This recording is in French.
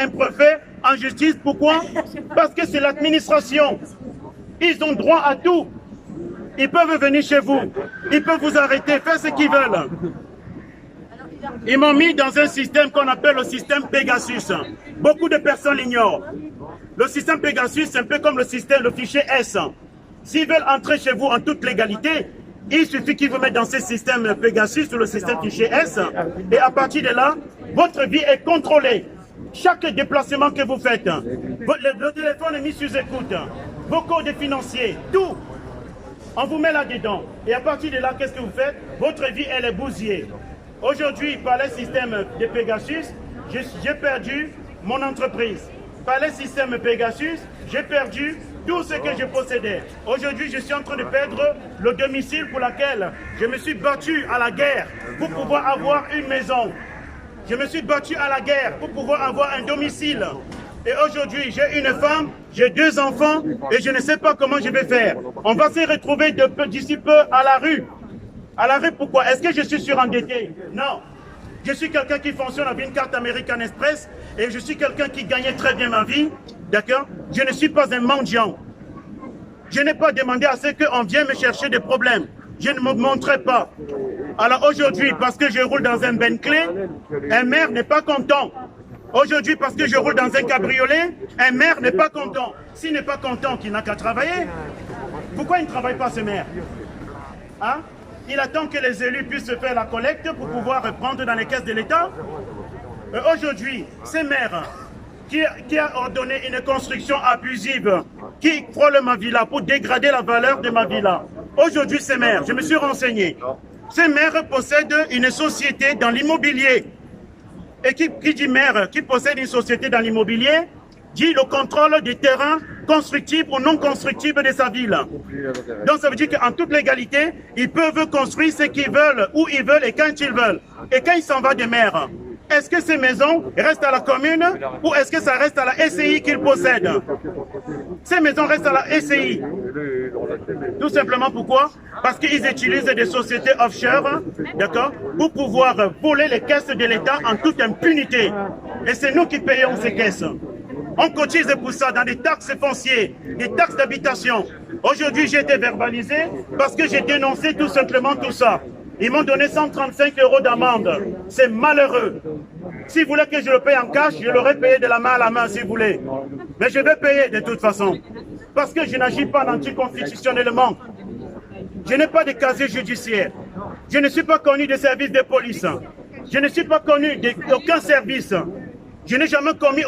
imparfait en justice. Pourquoi? Parce que c'est l'administration. Ils ont droit à tout. Ils peuvent venir chez vous. Ils peuvent vous arrêter, faire ce qu'ils veulent. Ils m'ont mis dans un système qu'on appelle le système Pegasus. Beaucoup de personnes l'ignorent. Le système Pegasus, c'est un peu comme le système, le fichier S. S'ils veulent entrer chez vous en toute légalité, il suffit qu'ils vous mettent dans ce système Pegasus ou le système fichier S. Et à partir de là, votre vie est contrôlée. Chaque déplacement que vous faites, le téléphone est mis sous écoute, vos codes financiers, tout. On vous met là-dedans. Et à partir de là, qu'est-ce que vous faites? Votre vie, elle est bousillée. Aujourd'hui, par le système de Pegasus, j'ai perdu mon entreprise. Par le système Pegasus, j'ai perdu tout ce que je possédais. Aujourd'hui, je suis en train de perdre le domicile pour lequel je me suis battu à la guerre pour pouvoir avoir une maison. Je me suis battu à la guerre pour pouvoir avoir un domicile. Et aujourd'hui, j'ai une femme, j'ai 2 enfants et je ne sais pas comment je vais faire. On va se retrouver d'ici peu à la rue. À la rue, pourquoi? Est-ce que je suis surendetté? Non. Je suis quelqu'un qui fonctionne avec une carte American Express et je suis quelqu'un qui gagnait très bien ma vie. D'accord? Je ne suis pas un mendiant. Je n'ai pas demandé à ce qu'on vienne me chercher des problèmes. Je ne me montrerai pas. Alors aujourd'hui, parce que je roule dans un Bentley, un maire n'est pas content. Aujourd'hui, parce que je roule dans un cabriolet, un maire n'est pas content. S'il n'est pas content, qu'il n'a qu'à travailler. Pourquoi il ne travaille pas, ce maire? Hein? Il attend que les élus puissent faire la collecte pour pouvoir reprendre dans les caisses de l'État. Aujourd'hui, ce maire qui a ordonné une construction abusive, qui frôle ma villa pour dégrader la valeur de ma villa. Aujourd'hui, ce maire, je me suis renseigné, ce maire possède une société dans l'immobilier. Et qui dit maire, qui possède une société dans l'immobilier, dit le contrôle des terrains constructibles ou non constructibles de sa ville. Donc ça veut dire qu'en toute légalité, ils peuvent construire ce qu'ils veulent, où ils veulent et quand ils veulent. Et quand il s'en va des maires, est-ce que ces maisons restent à la commune ou est-ce que ça reste à la SCI qu'ils possèdent? Ces maisons restent à la SCI. Tout simplement pourquoi? Parce qu'ils utilisent des sociétés offshore, d'accord, pour pouvoir voler les caisses de l'État en toute impunité. Et c'est nous qui payons ces caisses. On cotise pour ça dans des taxes foncières, des taxes d'habitation. Aujourd'hui, j'ai été verbalisé parce que j'ai dénoncé tout simplement tout ça. Ils m'ont donné 135 € d'amende. C'est malheureux. Si vous voulez que je le paye en cash, je l'aurais payé de la main à la main si vous voulez. Mais je vais payer de toute façon. Parce que je n'agis pas anticonstitutionnellement. Je n'ai pas de casier judiciaire. Je ne suis pas connu des services de police. Je ne suis pas connu d'aucun service. Je n'ai jamais commis